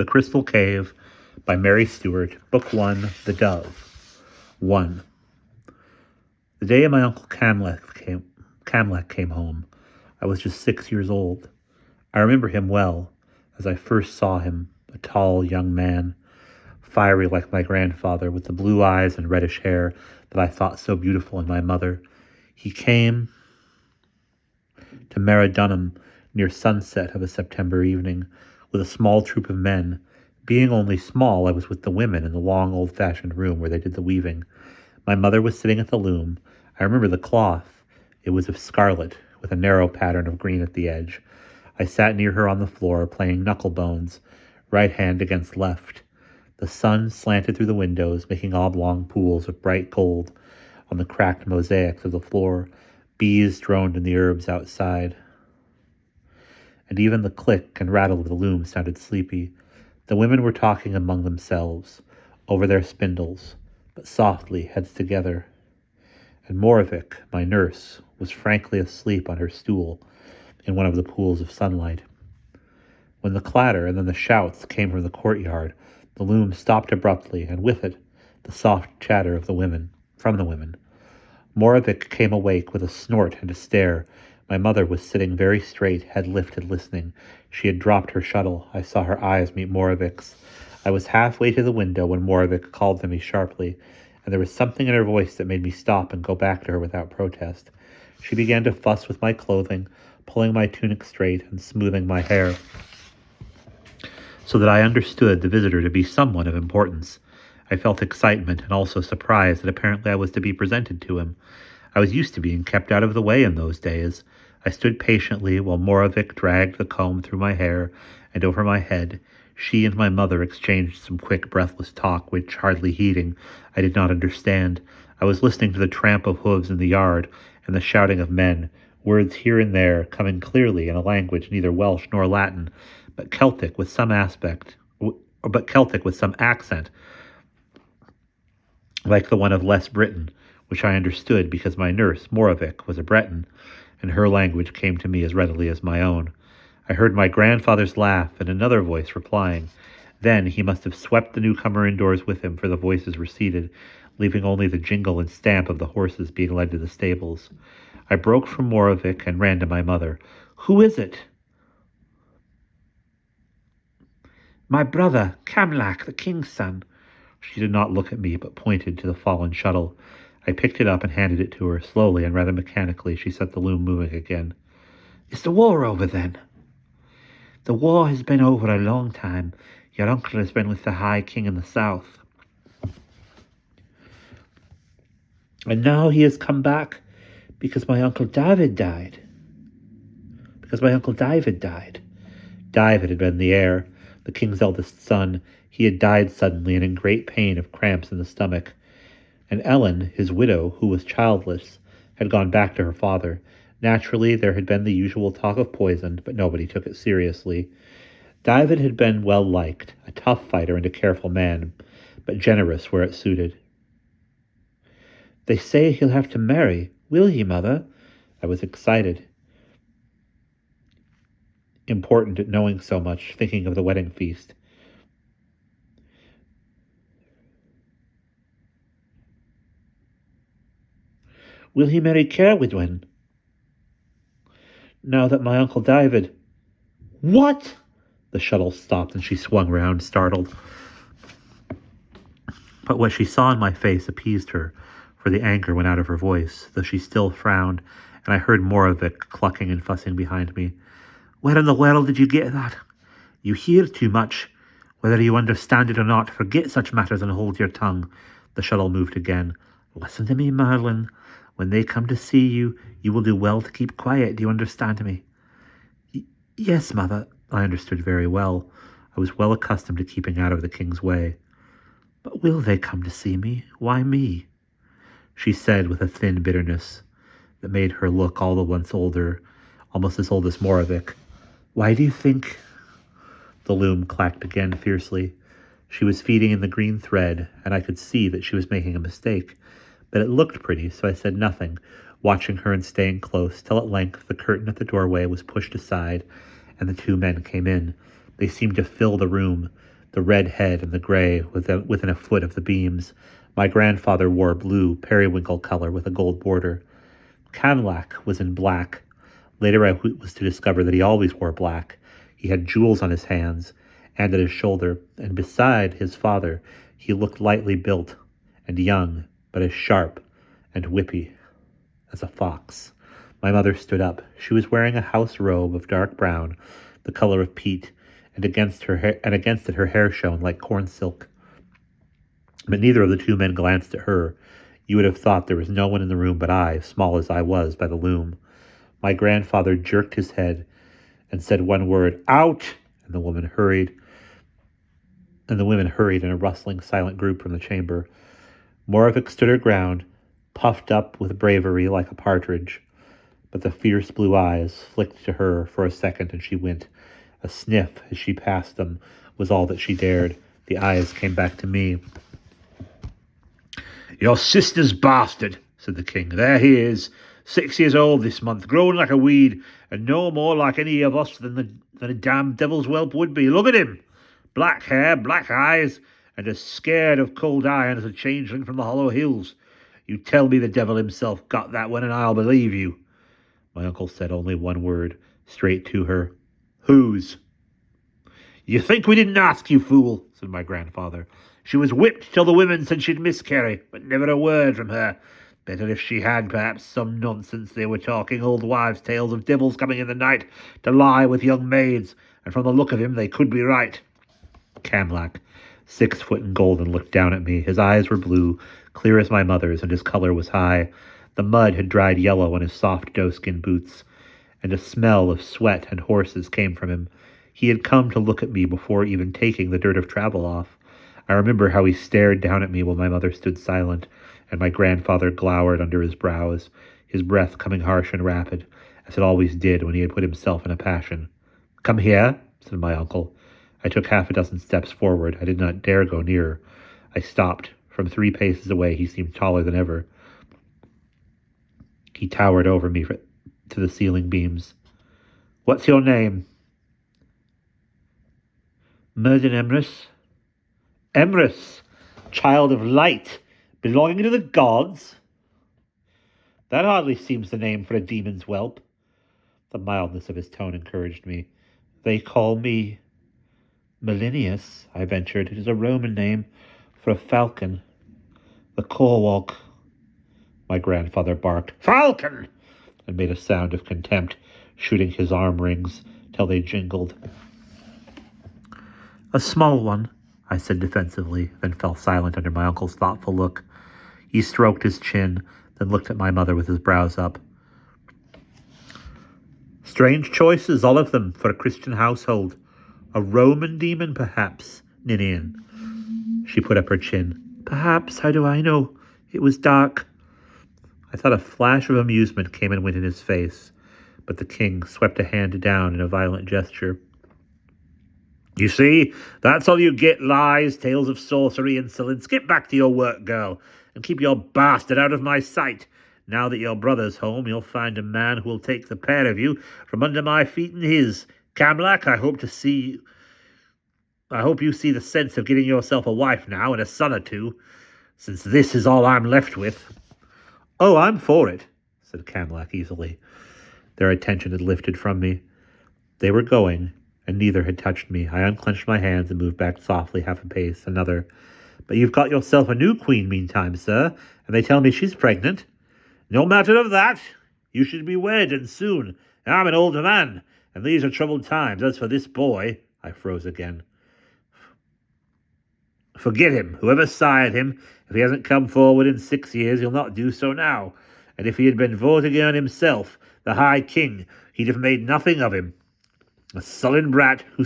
The Crystal Cave by Mary Stewart, Book 1, The Dove. 1. The day my Uncle Camlech came home, I was just 6 years old. I remember him well, as I first saw him, a tall young man, fiery like my grandfather, with the blue eyes and reddish hair that I thought so beautiful in my mother. He came to Maradunham near sunset of a September evening, with a small troop of men. Being only small, I was with the women in the long old-fashioned room where they did the weaving. My mother was sitting at the loom. I remember the cloth. It was of scarlet, with a narrow pattern of green at the edge. I sat near her on the floor, playing knucklebones, right hand against left. The sun slanted through the windows, making oblong pools of bright gold on the cracked mosaics of the floor. Bees droned in the herbs outside, and even the click and rattle of the loom sounded sleepy. The women were talking among themselves, over their spindles, but softly, heads together. And Moravik, my nurse, was frankly asleep on her stool in one of the pools of sunlight. When the clatter and then the shouts came from the courtyard, the loom stopped abruptly, and with it, the soft chatter of the women, from the women. Moravik came awake with a snort and a stare. My mother was sitting very straight, head lifted, listening. She had dropped her shuttle. I saw her eyes meet Moravik's. I was halfway to the window when Moravik called to me sharply, and there was something in her voice that made me stop and go back to her without protest. She began to fuss with my clothing, pulling my tunic straight and smoothing my hair, so that I understood the visitor to be someone of importance. I felt excitement and also surprise that apparently I was to be presented to him. I was used to being kept out of the way in those days. I stood patiently while Moravik dragged the comb through my hair and over my head. She and my mother exchanged some quick, breathless talk, which, hardly heeding, I did not understand. I was listening to the tramp of hooves in the yard and the shouting of men, words here and there coming clearly in a language neither Welsh nor Latin, but Celtic with some accent, like the one of Les Britain, which I understood because my nurse, Moravik, was a Breton, and her language came to me as readily as my own. I heard my grandfather's laugh and another voice replying. Then he must have swept the newcomer indoors with him, for the voices receded, leaving only the jingle and stamp of the horses being led to the stables. I broke from Moravik and ran to my mother. "Who is it?" "My brother, Camlech, the king's son." She did not look at me, but pointed to the fallen shuttle. I picked it up and handed it to her. Slowly and rather mechanically, she set the loom moving again. "Is the war over, then?" "The war has been over a long time. Your uncle has been with the High King in the south." "And now he has come back because my Uncle David died." David had been the heir, the king's eldest son. He had died suddenly and in great pain of cramps in the stomach. And Ellen, his widow, who was childless, had gone back to her father. Naturally, there had been the usual talk of poison, but nobody took it seriously. David had been well liked, a tough fighter and a careful man, but generous where it suited. "They say he'll have to marry. Will he, Mother?" I was excited, important at knowing so much, thinking of the wedding feast. "Will he marry Cerwydwen?" "Now that my Uncle David—" "What?" The shuttle stopped and she swung round, startled. But what she saw in my face appeased her, for the anger went out of her voice, though she still frowned, and I heard more of it clucking and fussing behind me. "Where in the world did you get that? You hear too much. Whether you understand it or not, forget such matters and hold your tongue." The shuttle moved again. "Listen to me, Merlin. When they come to see you, you will do well to keep quiet. Do you understand me?" Yes, Mother." I understood very well. I was well accustomed to keeping out of the king's way. "But will they come to see me? Why me?" she said with a thin bitterness that made her look all the once older, almost as old as Moravik. "Why do you think—" The loom clacked again fiercely. She was feeding in the green thread, and I could see that she was making a mistake. But it looked pretty, so I said nothing, watching her and staying close, till at length the curtain at the doorway was pushed aside, and the two men came in. They seemed to fill the room. the red head and the gray within a foot of the beams. My grandfather wore blue, periwinkle color with a gold border. Camlac was in black. Later I was to discover that he always wore black. He had jewels on his hands and at his shoulder, and beside his father he looked lightly built and young, but as sharp and whippy as a fox. My mother stood up. She was wearing a house robe of dark brown, the color of peat, and against it her hair shone like corn silk. But neither of the two men glanced at her. You would have thought there was no one in the room but I, small as I was by the loom. My grandfather jerked his head and said one word, "Out!" And the women hurried in a rustling, silent group from the chamber. Moravik stood her ground, puffed up with bravery like a partridge. But the fierce blue eyes flicked to her for a second, and she went. A sniff as she passed them was all that she dared. The eyes came back to me. "Your sister's bastard," said the king. "There he is, 6 years old this month, growing like a weed, and no more like any of us than a damned devil's whelp would be. Look at him! Black hair, black eyes, and as scared of cold iron as a changeling from the hollow hills. You tell me the devil himself got that one, and I'll believe you." My uncle said only one word, straight to her. "Whose?" "You think we didn't ask, you fool," said my grandfather. "She was whipped till the women said she'd miscarry, but never a word from her. Better if she had, perhaps some nonsense they were talking, old wives' tales of devils coming in the night to lie with young maids, and from the look of him they could be right." Camlac, 6 foot and golden, looked down at me. His eyes were blue, clear as my mother's, and his color was high. The mud had dried yellow on his soft doeskin boots, and a smell of sweat and horses came from him. He had come to look at me before even taking the dirt of travel off. I remember how he stared down at me while my mother stood silent, and my grandfather glowered under his brows, his breath coming harsh and rapid, as it always did when he had put himself in a passion. "Come here," said my uncle. I took 6 steps forward. I did not dare go nearer. I stopped. From 3 paces away he seemed taller than ever. He towered over me to the ceiling beams. "What's your name?" "Merlin Emrys." "Emrys, child of light, belonging to the gods? That hardly seems the name for a demon's whelp." The mildness of his tone encouraged me. "They call me Melinius," I ventured. "It is a Roman name for a falcon. The Corwog." My grandfather barked, "Falcon!" and made a sound of contempt, shooting his arm rings till they jingled. "A small one," I said defensively, then fell silent under my uncle's thoughtful look. He stroked his chin, then looked at my mother with his brows up. "Strange choices, all of them, for a Christian household. A Roman demon, perhaps, Ninian." She put up her chin. "Perhaps, how do I know? It was dark." I thought a flash of amusement came and went in his face, but the king swept a hand down in a violent gesture. "You see, that's all you get, lies, tales of sorcery, insolence. Get back to your work, girl, and keep your bastard out of my sight. Now that your brother's home, you'll find a man who will take the pair of you from under my feet and his. Camlac, I hope you see the sense of getting yourself a wife now and a son or two, since this is all I'm left with." "Oh, I'm for it," said Camlac easily. Their attention had lifted from me. They were going, and neither had touched me. I unclenched my hands and moved back softly 1/2 pace. Another. "But you've got yourself a new queen meantime, sir, and they tell me she's pregnant." "No matter of that. You should be wed, and soon. I'm an older man, and these are troubled times. As for this boy," I froze again. "Forget him. Whoever sired him, if he hasn't come forward in 6 years, he'll not do so now. And if he had been Vortigern himself, the High King, he'd have made nothing of him. A sullen brat who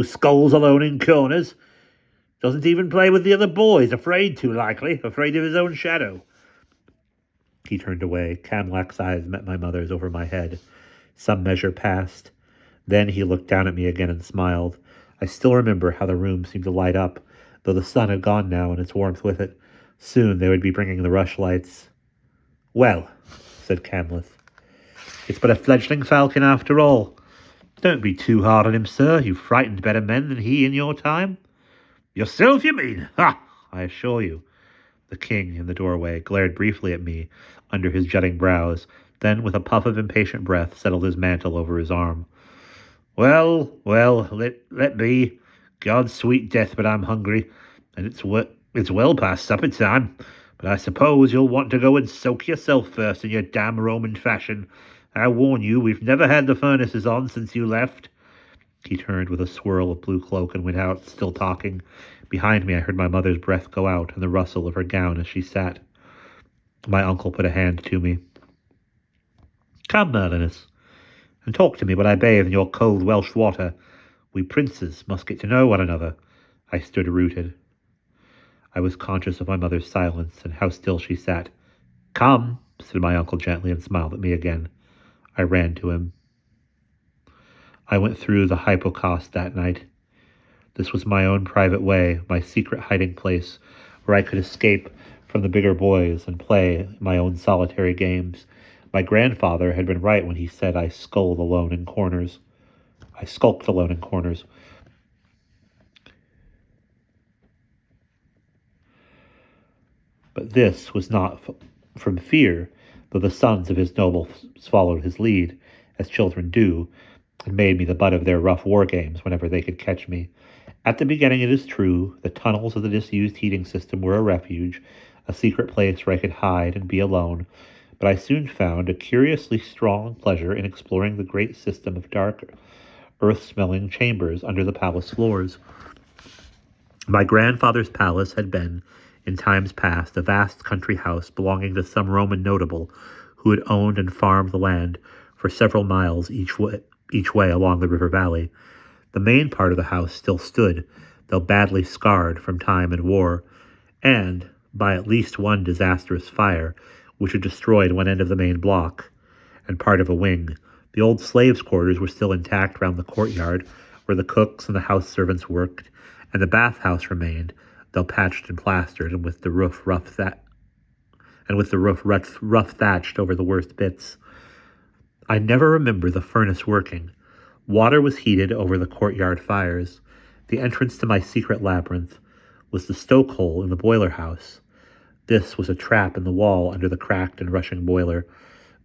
skulls alone in corners. Doesn't even play with the other boys, afraid of his own shadow." He turned away. Camlac's eyes met my mother's over my head. Some measure passed. Then he looked down at me again and smiled. I still remember how the room seemed to light up, though the sun had gone now and its warmth with it. Soon they would be bringing the rushlights. "Well," said Camleth, "it's but a fledgling falcon after all. Don't be too hard on him, sir. You've frightened better men than he in your time. Yourself, you mean? Ha! I assure you. The king, in the doorway, glared briefly at me under his jutting brows, then, with a puff of impatient breath, settled his mantle over his arm. Well, let be. God's sweet death, but I'm hungry, and it's well past supper time. But I suppose you'll want to go and soak yourself first in your damn Roman fashion. I warn you, we've never had the furnaces on since you left. He turned with a swirl of blue cloak and went out, still talking. Behind me I heard my mother's breath go out and the rustle of her gown as she sat. My uncle put a hand to me. Come, Merlinus, and talk to me while I bathe in your cold Welsh water. We princes must get to know one another. I stood rooted. I was conscious of my mother's silence and how still she sat. Come, said my uncle gently and smiled at me again. I ran to him. I went through the hypocaust that night. This was my own private way, my secret hiding place, where I could escape from the bigger boys and play my own solitary games. My grandfather had been right when he said I skulked alone in corners. But this was not from fear, though the sons of his nobles followed his lead, as children do, and made me the butt of their rough war games whenever they could catch me. At the beginning, it is true, the tunnels of the disused heating system were a refuge, a secret place where I could hide and be alone, but I soon found a curiously strong pleasure in exploring the great system of dark, earth-smelling chambers under the palace floors. My grandfather's palace had been, in times past, a vast country house belonging to some Roman notable who had owned and farmed the land for several miles each way along the river valley. The main part of the house still stood, though badly scarred from time and war, and by at least one disastrous fire, which had destroyed one end of the main block and part of a wing. The old slaves' quarters were still intact round the courtyard, where the cooks and the house servants worked, and the bathhouse remained, though patched and plastered, and with the roof rough thatched over the worst bits. I never remember the furnace working. Water was heated over the courtyard fires. The entrance to my secret labyrinth was the stokehole in the boiler house. This was a trap in the wall under the cracked and rushing boiler,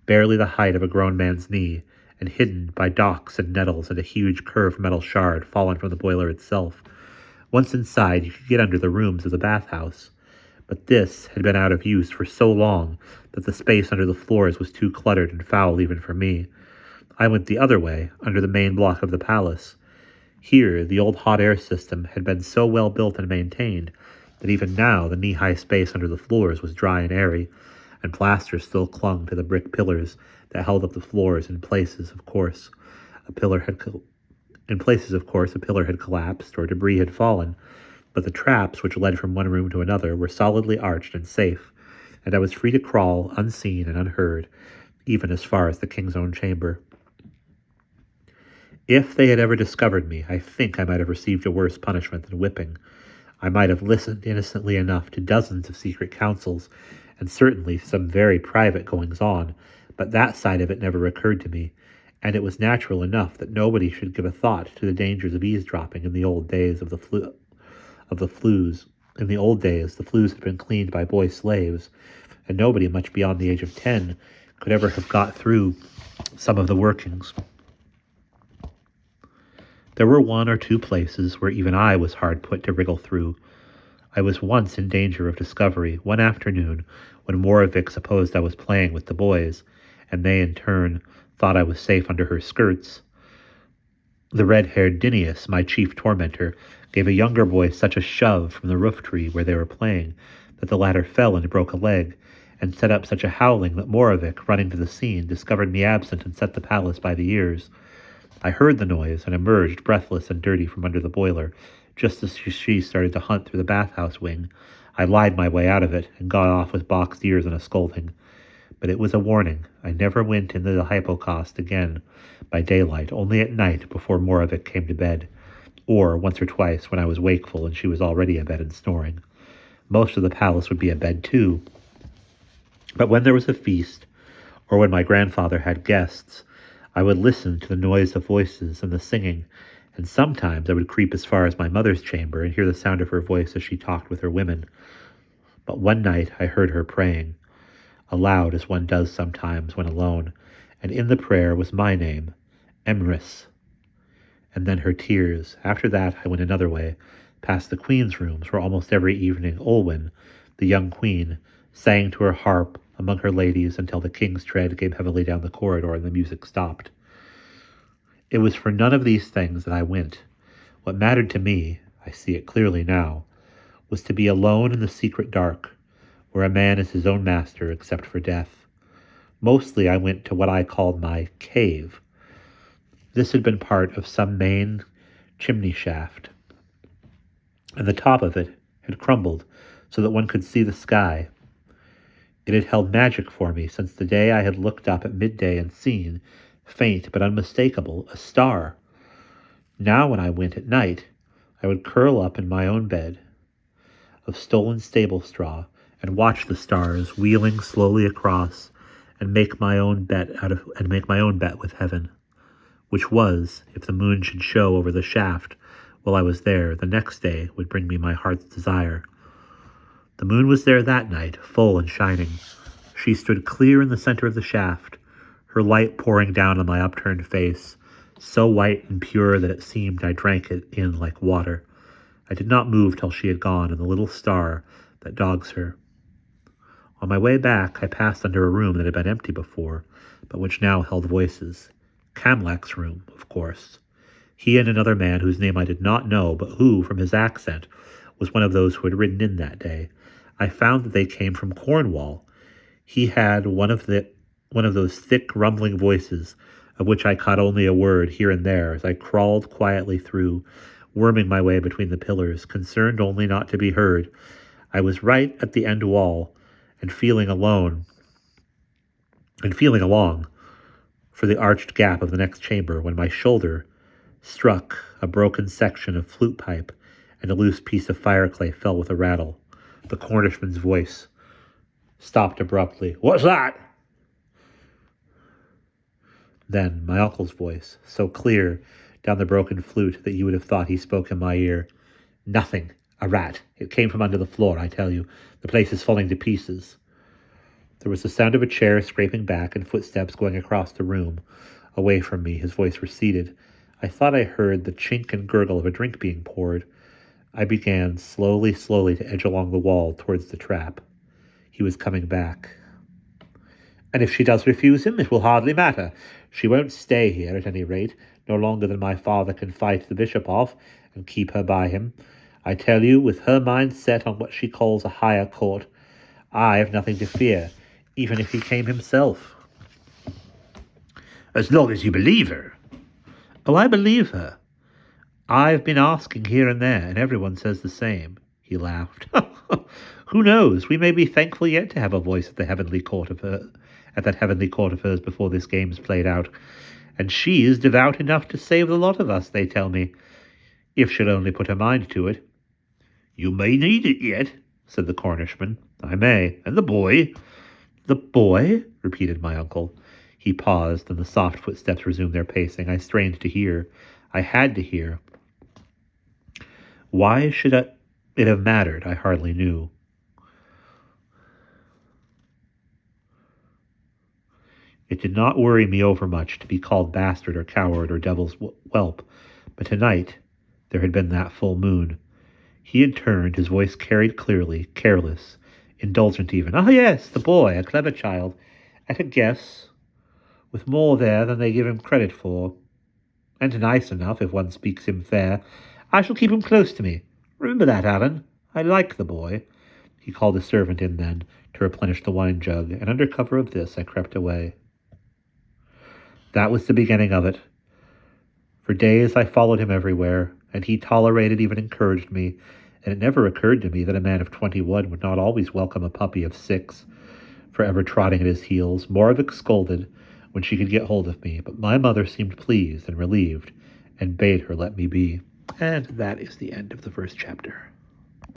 barely the height of a grown man's knee, and hidden by docks and nettles and a huge curved metal shard fallen from the boiler itself. Once inside, you could get under the rooms of the bathhouse, but this had been out of use for so long that the space under the floors was too cluttered and foul even for me. I went the other way, under the main block of the palace. Here, the old hot air system had been so well built and maintained that even now the knee-high space under the floors was dry and airy, and plaster still clung to the brick pillars that held up the floors. In places, of course, a pillar had collapsed or debris had fallen, but the traps which led from one room to another were solidly arched and safe, and I was free to crawl unseen and unheard, even as far as the king's own chamber. If they had ever discovered me, I think I might have received a worse punishment than whipping. I might have listened innocently enough to dozens of secret councils, and certainly some very private goings-on, but that side of it never occurred to me, and it was natural enough that nobody should give a thought to the dangers of eavesdropping in the old days of the flues. In the old days, the flues had been cleaned by boy slaves, and nobody much beyond the age of 10 could ever have got through some of the workings. There were one or two places where even I was hard put to wriggle through. I was once in danger of discovery one afternoon when Moravik supposed I was playing with the boys, and they in turn thought I was safe under her skirts. The red-haired Dinius, my chief tormentor, gave a younger boy such a shove from the roof tree where they were playing that the latter fell and broke a leg, and set up such a howling that Moravik, running to the scene, discovered me absent and set the palace by the ears. I heard the noise and emerged, breathless and dirty, from under the boiler. Just as she started to hunt through the bathhouse wing, I lied my way out of it and got off with boxed ears and a scolding. But it was a warning. I never went into the hypocaust again by daylight, only at night before Moravik came to bed, or once or twice when I was wakeful and she was already abed and snoring. Most of the palace would be abed too. But when there was a feast, or when my grandfather had guests, I would listen to the noise of voices and the singing, and sometimes I would creep as far as my mother's chamber and hear the sound of her voice as she talked with her women. But one night I heard her praying, aloud as one does sometimes when alone, and in the prayer was my name, Emrys. And then her tears. After that I went another way, past the queen's rooms, where almost every evening Olwen, the young queen, sang to her harp among her ladies until the king's tread came heavily down the corridor and the music stopped. It was for none of these things that I went. What mattered to me, I see it clearly now, was to be alone in the secret dark, where a man is his own master except for death. Mostly I went to what I called my cave. This had been part of some main chimney shaft, and the top of it had crumbled so that one could see the sky. It had held magic for me since the day I had looked up at midday and seen, faint but unmistakable, a star. Now when I went at night, I would curl up in my own bed of stolen stable straw and watch the stars wheeling slowly across and make my own bet with heaven, which was, if the moon should show over the shaft while I was there, the next day would bring me my heart's desire. The moon was there that night, full and shining. She stood clear in the center of the shaft, her light pouring down on my upturned face, so white and pure that it seemed I drank it in like water. I did not move till she had gone, and the little star that dogs her. On my way back, I passed under a room that had been empty before, but which now held voices. Camlach's room, of course. He and another man whose name I did not know, but who, from his accent, was one of those who had ridden in that day. I found that they came from Cornwall. He had one of those thick, rumbling voices, of which I caught only a word here and there as I crawled quietly through, worming my way between the pillars, concerned only not to be heard. I was right at the end wall, and feeling along for the arched gap of the next chamber, when my shoulder struck a broken section of flute pipe, and a loose piece of fireclay fell with a rattle. The Cornishman's voice stopped abruptly. "What's that?" Then my uncle's voice, so clear down the broken flute that you would have thought he spoke in my ear. "Nothing. A rat. It came from under the floor, I tell you. The place is falling to pieces." There was the sound of a chair scraping back and footsteps going across the room. Away from me, his voice receded. I thought I heard the chink and gurgle of a drink being poured. I began slowly to edge along the wall towards the trap. He was coming back. "And if she does refuse him, it will hardly matter. She won't stay here, at any rate, no longer than my father can fight the bishop off and keep her by him. I tell you, with her mind set on what she calls a higher court, I have nothing to fear, even if he came himself." "As long as you believe her." "Oh, I believe her. I've been asking here and there, and everyone says the same." He laughed. "Who knows? We may be thankful yet to have a voice at that heavenly court of hers before this game's played out. And she is devout enough to save the lot of us, they tell me, if she'll only put her mind to it." "You may need it yet," said the Cornishman. "I may. And the boy?" "The boy?" repeated my uncle. He paused, and the soft footsteps resumed their pacing. I strained to hear. I had to hear. Why should it have mattered? I hardly knew. It did not worry me overmuch to be called bastard or coward or devil's whelp, but tonight there had been that full moon. He had turned, his voice carried clearly, careless, indulgent even. "Ah, yes, the boy, a clever child, at a guess, with more there than they give him credit for, and nice enough, if one speaks him fair. I shall keep him close to me. Remember that, Alan. I like the boy." He called a servant in then to replenish the wine jug, and under cover of this I crept away. That was the beginning of it. For days I followed him everywhere, and he tolerated, even encouraged me, and it never occurred to me that a man of 21 would not always welcome a puppy of 6, forever trotting at his heels. Morvick scolded when she could get hold of me, but my mother seemed pleased and relieved, and bade her let me be. And that is the end of the first chapter.